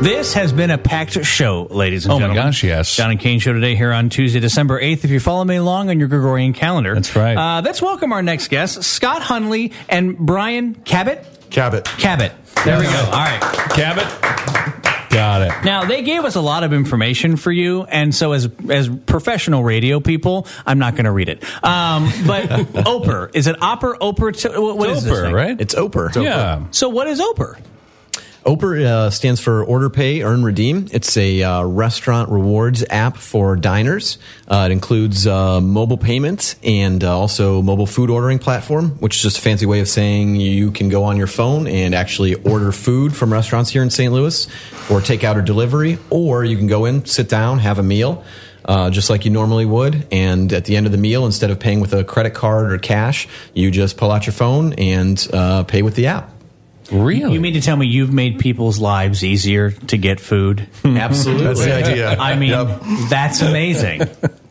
This has been a packed show, ladies and gentlemen. Oh, my gosh, yes. John and Kane show today here on Tuesday, December 8th. If you're following me along on your Gregorian calendar. That's right. Let's welcome our next guests, Scott Hunley and Brian Cabot. Cabot. There we go. All right. Cabot. Got it. Now, they gave us a lot of information for you, and so as professional radio people, I'm not going to read it. But OPER, is it OPER? What is this OPER, thing? right? It's OPER. Yeah. So what is OPER? OPER stands for Order, Pay, Earn, Redeem. It's a restaurant rewards app for diners. It includes mobile payment and also mobile food ordering platform, which is just a fancy way of saying you can go on your phone and actually order food from restaurants here in St. Louis for takeout or delivery, or you can go in, sit down, have a meal. Just like you normally would, and at the end of the meal, instead of paying with a credit card or cash, you just pull out your phone and pay with the app. Really? You mean to tell me you've made people's lives easier to get food? Absolutely. That's the idea. I mean, that's amazing.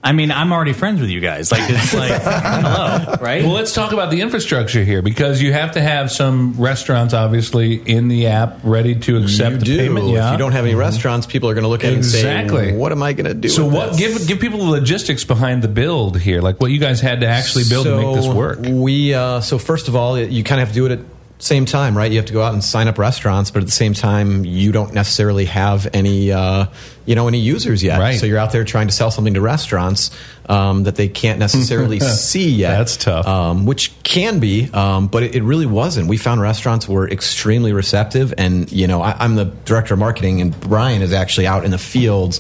I mean, I'm already friends with you guys. Like, it's like, hello, right? Well, let's talk about the infrastructure here, because you have to have some restaurants, obviously, in the app ready to accept the payment. Yeah. If you don't have any restaurants, people are going to look at it and say, what am I going to do So with this? Give people the logistics behind the build here, like what you guys had to actually build to make this work. So first of all, you kind of have to do it at same time, right? You have to go out and sign up restaurants, but at the same time, you don't necessarily have any, any users yet. Right. So you're out there trying to sell something to restaurants that they can't necessarily see yet. That's tough. Which can be, but it really wasn't. We found restaurants were extremely receptive, and I'm the director of marketing, and Brian is actually out in the fields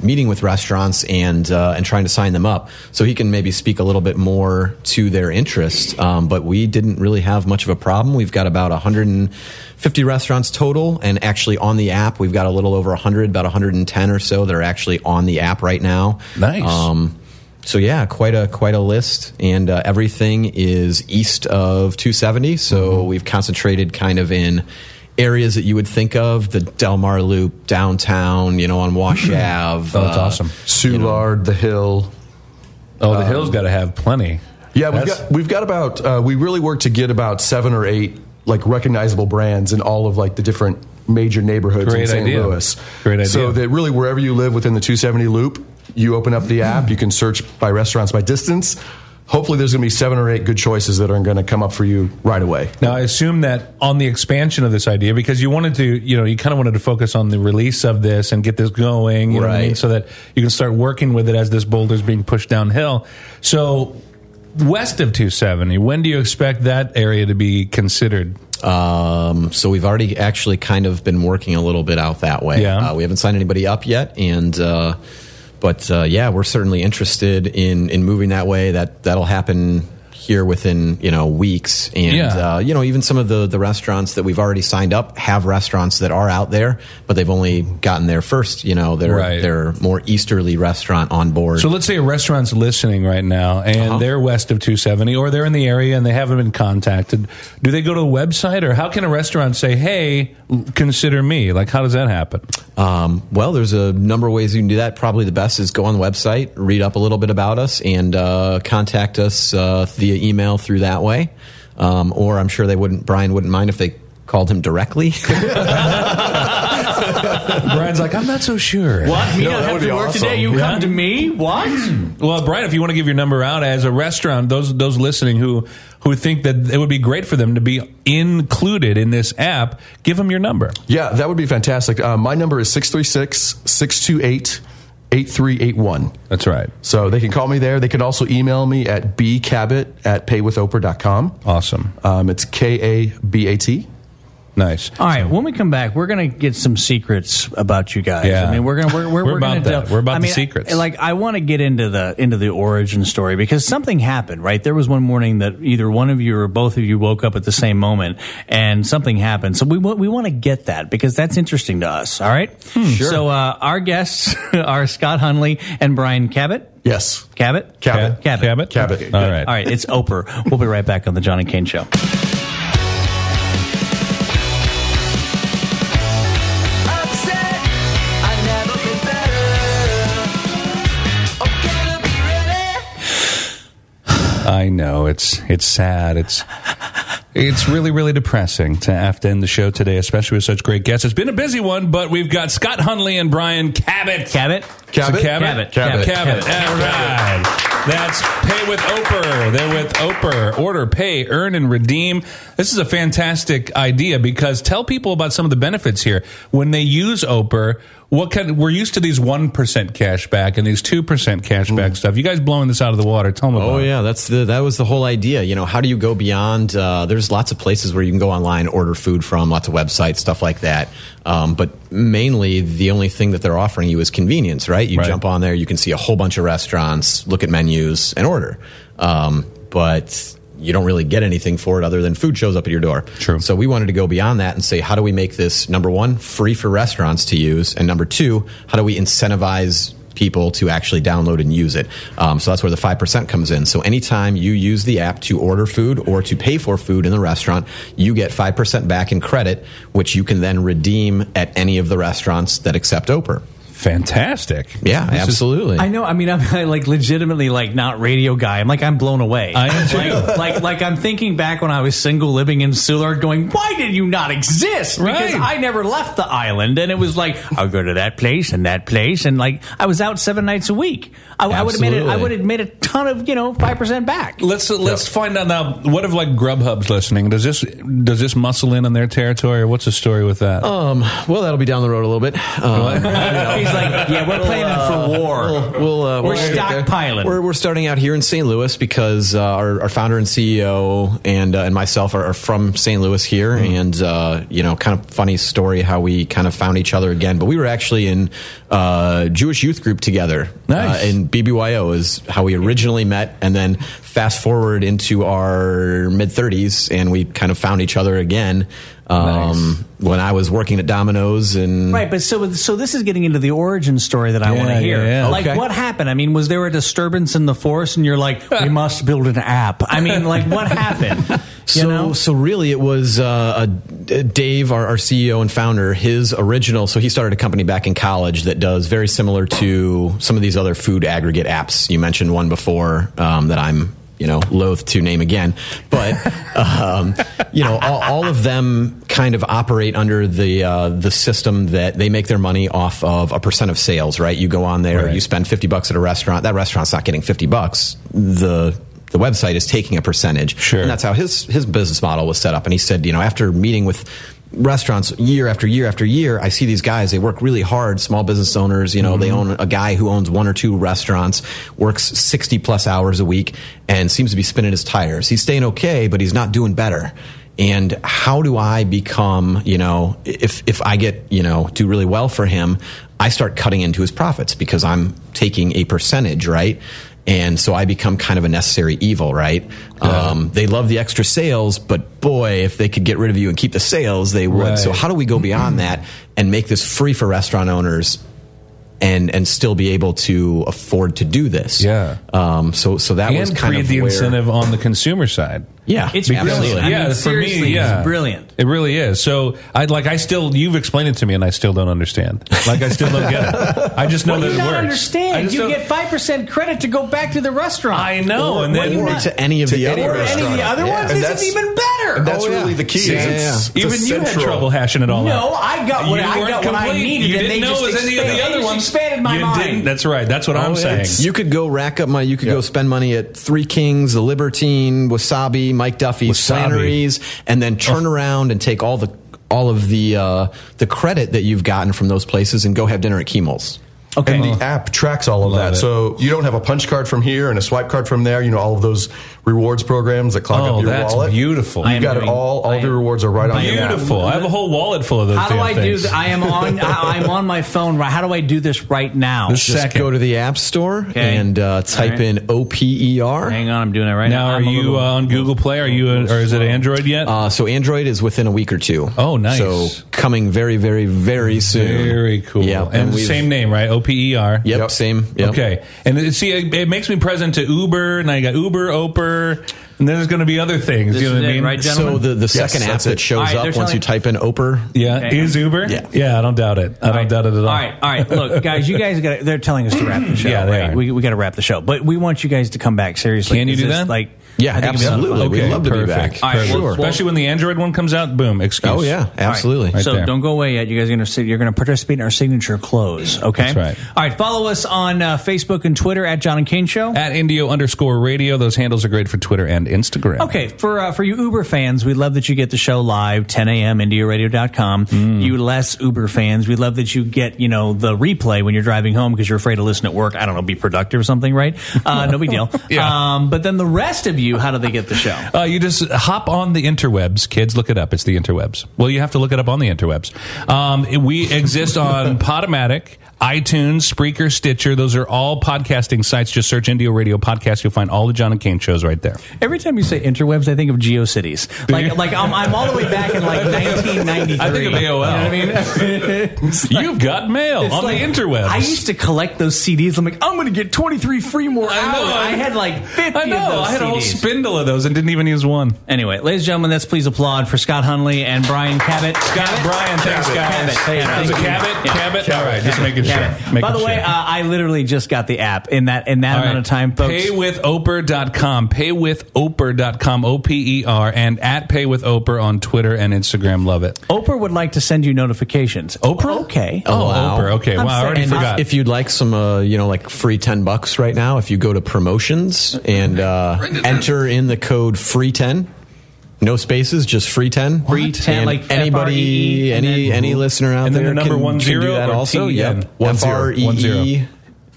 meeting with restaurants and trying to sign them up. So he can maybe speak a little bit more to their interest. But we didn't really have much of a problem. We've got about 150 restaurants total, and actually on the app, we've got a little over 100, about 110 or so that are actually on the app right now. Nice. So yeah, quite a list, and everything is east of 270. So we've concentrated kind of in areas that you would think of, the Del Mar Loop, downtown, on Wash Ave. Oh, that's awesome. Soulard, the Hill. Oh, the Hill's got to have plenty. Yeah, we've got about we really work to get about 7 or 8 like recognizable brands in all of like the different major neighborhoods in St. Louis. Great idea. So that really wherever you live within the 270 loop, you open up the app, you can search by restaurants by distance. Hopefully there's going to be 7 or 8 good choices that are going to come up for you right away. Now, I assume that on the expansion of this idea, because you wanted to, you kind of wanted to focus on the release of this and get this going, you know what I mean, so that you can start working with it as this boulder's being pushed downhill. So, west of 270, when do you expect that area to be considered? So we've already actually kind of been working a little bit out that way. Yeah. We haven't signed anybody up yet, and but we're certainly interested in moving that way. That'll happen here within weeks, and even some of the restaurants that we've already signed up have restaurants that are out there, but they've only gotten there first. They're more easterly restaurant on board. So let's say a restaurant's listening right now, and they're west of 270, or they're in the area and they haven't been contacted. Do they go to a website, or how can a restaurant say, "Hey, consider me"? Like, how does that happen? Well, there's a number of ways you can do that. Probably the best is go on the website, read up a little bit about us, and contact us via email through that way. Or I'm sure Brian wouldn't mind if they called him directly. Brian's like, I'm not so sure. What? Me not have to work today? You come to me? What? Well, Brian, if you want to give your number out as a restaurant, those listening who think that it would be great for them to be included in this app, give them your number. Yeah, that would be fantastic. My number is 636-628-8381. That's right. So they can call me there. They can also email me at bcabot@paywithoper.com. Awesome. It's KABAT. Nice. All right. When we come back, we're going to get some secrets about you guys. Yeah. I mean, we're about that. We're about the secrets. Like, I want to get into the origin story, because something happened, right? There was one morning that either one of you or both of you woke up at the same moment, and something happened. So we want to get that, because that's interesting to us. All right. Sure. So our guests are Scott Hunley and Brian Cabot. Yes. Cabot. Cabot. Cabot. Cabot. All right. All right. It's OPER. We'll be right back on the John and Kane Show. I know it's sad. It's really, really depressing to have to end the show today, especially with such great guests. It's been a busy one, but we've got Scott Hundley and Brian Cabot. Cabot? Cabot. Cabot. All right. That's Pay with OPER. They're with OPER. Order, pay, earn, and redeem. This is a fantastic idea because tell people about some of the benefits here. When they use OPER, we're used to these 1% cash back and these 2% cash back stuff. You guys blowing this out of the water. Tell them about it. Yeah, that was the whole idea. You know, how do you go beyond? There's lots of places where you can go online, order food from, lots of websites, stuff like that. But mainly, the only thing that they're offering you is convenience, right? You jump on there, you can see a whole bunch of restaurants, look at menus, and order. But you don't really get anything for it other than food shows up at your door. True. So we wanted to go beyond that and say, how do we make this, number one, free for restaurants to use, and number two, how do we incentivize people to actually download and use it? So that's where the 5% comes in. So anytime you use the app to order food or to pay for food in the restaurant, you get 5% back in credit, which you can then redeem at any of the restaurants that accept OPER. Fantastic. Yeah, absolutely. I know. I mean, I'm like legitimately like not radio guy. I'm blown away. I am too. Like I'm thinking back when I was single living in Soulard going, why did you not exist? Because I never left the island. And it was like, I'll go to that place. And like I was out 7 nights a week. I would have made a ton of, 5% back. Let's find out now. What if like Grubhub's listening? Does this muscle in on their territory, or what's the story with that? Well, that'll be down the road a little bit. He's like, yeah, we're planning for war. We're stockpiling. We're starting out here in St. Louis because our founder and CEO and myself are from St. Louis here, and kind of funny story how we kind of found each other again. But we were actually in Jewish youth group together. Nice. In BBYO is how we originally met, and then fast forward into our mid-30s, and we kind of found each other again. Nice. When I was working at Domino's and right, but so this is getting into the origin story that I want to hear. Yeah. Like, what happened? I mean, was there a disturbance in the force, and you're like, we must build an app? I mean, like, what happened? So really, it was Dave, our CEO and founder. His original. So he started a company back in college that does very similar to some of these other food aggregate apps. You mentioned one before that I'm loath to name again, but all of them kind of operate under the system that they make their money off of a % of sales, right? You go on there, you spend $50 at a restaurant. That restaurant's not getting $50. The website is taking a percentage, sure. And that's how his business model was set up. And he said, after meeting with restaurants year after year after year, I see these guys, they work really hard, small business owners, they own a guy who owns 1 or 2 restaurants, works 60 plus hours a week, and seems to be spinning his tires. He's staying okay, but he's not doing better. And how do I become, if I get, do really well for him, I start cutting into his profits because I'm taking a percentage, right? And so I become kind of a necessary evil, right? They love the extra sales, but boy, if they could get rid of you and keep the sales, they would. Right. So how do we go beyond that and make this free for restaurant owners and still be able to afford to do this? Yeah. So that was kind create of the where, incentive on the consumer side. Yeah, it's brilliant. Yeah, I mean, for me, it's brilliant. It really is. So you've explained it to me, and I still don't understand. Like, I still don't get it. I just know that it works. Understand? You get 5% credit to go back to the restaurant. I know, and then to any of the other restaurants. Any of the other ones. This is even better. And that's really the key. Even you had trouble hashing it all out. No, I got what I needed. You didn't know it was any of the other ones. Expanded my mind. That's right. That's what I'm saying. You could go rack up money. You could go spend money at Three Kings, The Libertine, Wasabi, Mike Duffy's, Flannery's, and then turn around and take all of the credit that you've gotten from those places and go have dinner at Keemel's. Okay. And the app tracks all of that. So you don't have a punch card from here and a swipe card from there. All of those rewards programs that clog up your wallet. Oh, that's beautiful. You've got it all. All the rewards are right on your app. Beautiful. I have a whole wallet full of those How do I things. do that? I'm on my phone. How do I do this right now? Just go to the App Store and type in OPER. Hang on, I'm doing it right now. Now, are you on Google Play? Or is it Android yet? So Android is within a week or 2. Oh, nice. So coming very, very, very soon. Very cool. Yeah, and the same name, right? OPER. Yep. Same. Yep. Okay. And see, it makes me present to Uber, and I got Uber, OPER, and then there's going to be other things. This you know what I mean? Right, gentlemen? So the second app that shows up once you type in OPER. Yeah, is Uber? Yeah. I don't doubt it. I don't doubt it at all. All right. Look, guys, you guys they're telling us to wrap the show. Yeah, they are. We got to wrap the show. But we want you guys to come back, seriously. Can you do that? Like, Yeah, absolutely. We'd love to be back. All right, sure. Especially when the Android one comes out, boom, excuse. Oh, yeah, absolutely. Right, so there. don't go away yet. You guys you're going to participate in our signature close, okay? That's right. All right, follow us on Facebook and Twitter at John and Kane Show. At Indio_radio. Those handles are great for Twitter and Instagram. Okay, for you Uber fans, we love that you get the show live, 10 a.m., IndioRadio.com. You less Uber fans, we love that you get, the replay when you're driving home because you're afraid to listen at work. I don't know, be productive or something, right? No big deal. Yeah. But then the rest of you, how do they get the show? You just hop on the interwebs. Kids, look it up. It's the interwebs. Well, you have to look it up on the interwebs. We exist on Podomatic, iTunes, Spreaker, Stitcher. Those are all podcasting sites. Just search Indio Radio Podcast. You'll find all the John and Kane shows right there. Every time you say interwebs, I think of GeoCities. Like I'm all the way back in 1993. I think of AOL. You know what I mean? You've got mail on the interwebs. I used to collect those CDs. I'm like, I'm going to get 23 free more hours. I had like 50 I know. of those I had CDs. a whole spindle of those and didn't even use one. Anyway, ladies and gentlemen, let's please applaud for Scott Hunley and Brian Cabot. Brian, thanks, guys. Cabot. Cabot? All right, just making sure. By the way, I literally just got the app in that amount of time, folks. Paywithoper.com. Paywithoper.com. OPER. And at PayWithOper on Twitter and Instagram. Love it. Oprah would like to send you notifications. Oprah? Okay. Oh, wow. Oprah. Okay. Wow, I already forgot. If you'd like some, like free $10 right now, if you go to promotions and enter in the code free10. No spaces, just free 10. Free 10, like anybody, F-R-E-E, any listener out and then there the number can do 10 that or also. T-N? Yep, FREE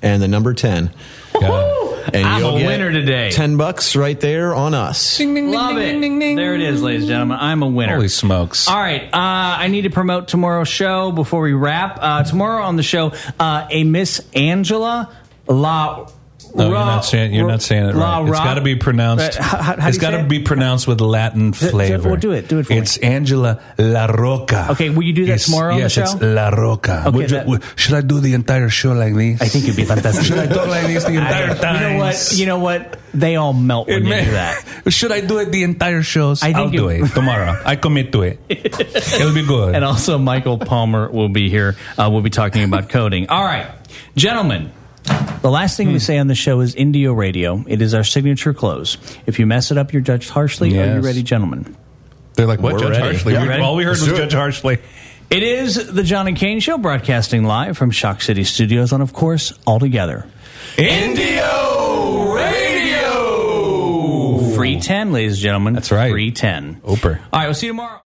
and the number 10. And I'm a winner today. $10 right there on us. Ding, ding, Love ding, it. ding, ding, There it is, ladies and gentlemen. I'm a winner. Holy smokes. All right. I need to promote tomorrow's show before we wrap. Tomorrow on the show, a Miss Angela No, you're not saying it right. It's got to be pronounced. It's got to be pronounced with Latin flavor. Well, do it for me. It's Angela La Roca. Okay, will you do that tomorrow on the show? Yes, it's La Roca. Okay, should I do the entire show like this? I think it'd be fantastic. Should I talk like this the entire time? You know what? They all melt when you do that. Should I do it the entire shows? I'll do it tomorrow. I commit to it. It'll be good. And also, Michael Palmer will be here. We'll be talking about coding. All right, gentlemen. The last thing we say on the show is Indio Radio. It is our signature close. If you mess it up, you're judged harshly. Yes. Are you ready, gentlemen? They're like, what, We're Judge ready. Harshly? Yeah, All we heard was Judge Harshly. It is the John and Kane Show, broadcasting live from Shock City Studios, and of course, all together. Indio Radio! Free 10, ladies and gentlemen. That's right. Free 10. OPER. All right, we'll see you tomorrow.